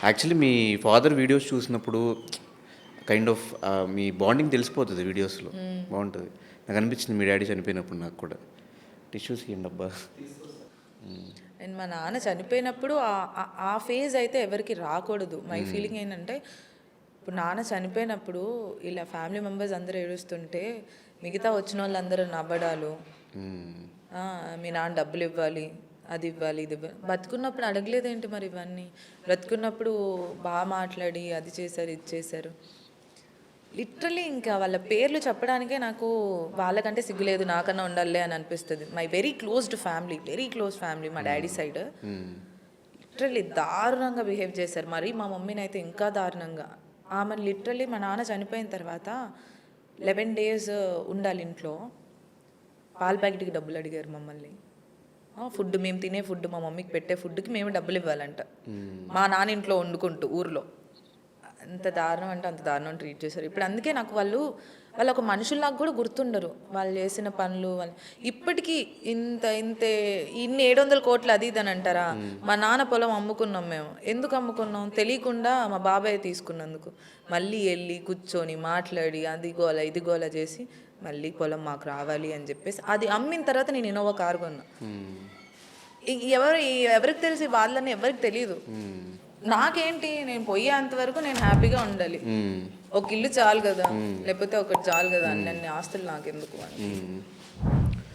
Actually మీ father videos చూసినప్పుడు kind of me bonding తెలిసిపోతుంది వీడియోస్లో. బాగుంటుంది. నాకు అనిపించింది మీ డాడీ చనిపోయినప్పుడు నాకు కూడా. టిష్యూస్ ఇవ్వండి అబ్బా. అండ్ మా నాన్న చనిపోయినప్పుడు ఆ ఫేజ్ అయితే ఎవరికి రాకూడదు. మై ఫీలింగ్ ఏంటంటే, ఇప్పుడు నాన్న చనిపోయినప్పుడు ఇలా ఫ్యామిలీ మెంబర్స్ అందరూ ఏడుస్తుంటే మిగతా వచ్చిన వాళ్ళందరూ నవ్వడాలు, మీ నాన్న డబ్బులు ఇవ్వాలి, అది ఇవ్వాలి, ఇది ఇవ్వాలి. బతుకున్నప్పుడు అడగలేదేంటి మరి ఇవన్నీ? బ్రతుకున్నప్పుడు బాగా మాట్లాడి అది చేశారు, ఇది చేశారు. లిటరలీ ఇంకా వాళ్ళ పేర్లు చెప్పడానికే నాకు వాళ్ళకంటే సిగ్గులేదు, నాకన్నా ఉండాలే అని అనిపిస్తుంది. My very closed family, very close family మా డాడీ సైడ్. లిటరలీ దారుణంగా బిహేవ్ చేశారు. మరి మా మమ్మీని అయితే ఇంకా దారుణంగా. ఆమె లిటరలీ మా నాన్న చనిపోయిన తర్వాత 11 days ఉండాలి ఇంట్లో. పాల ప్యాకెట్కి డబ్బులు అడిగారు మమ్మల్ని. ఫుడ్, మేము తినే ఫుడ్, మా మమ్మీకి పెట్టే ఫుడ్కి మేము డబ్బులు ఇవ్వాలంట. మా నాన్న ఇంట్లో వండుకుంటూ ఊర్లో. అంత దారుణం అంటే అంత దారుణం ట్రీట్ చేశారు. ఇప్పుడు అందుకే నాకు వాళ్ళు ఒక మనుషుల్లాగా కూడా గుర్తుండరు. వాళ్ళు చేసిన పనులు వాళ్ళు ఇప్పటికీ ఇంతే ఇన్ని 700 కోట్లు అది ఇది అని అంటారా? మా నాన్న పొలం అమ్ముకున్నాం మేము. ఎందుకు అమ్ముకున్నాం? తెలియకుండా మా బాబాయ్ తీసుకున్నందుకు. మళ్ళీ వెళ్ళి కూర్చొని మాట్లాడి అది గోల ఇది గోల చేసి మళ్ళీ పొలం మాకు రావాలి అని చెప్పేసి అది అమ్మిన తర్వాత నేను ఇన్నోవా కారు కొన్నా. ఎవరికి తెలిసి వాళ్ళని ఎవరికి తెలియదు. నాకేంటి, నేను పోయేంత వరకు నేను హ్యాపీగా ఉండాలి. ఒక ఇల్లు చాలు కదా, లేకపోతే ఒకటి చాలు కదా, అన్ని ఆస్తులు నాకెందుకు అని.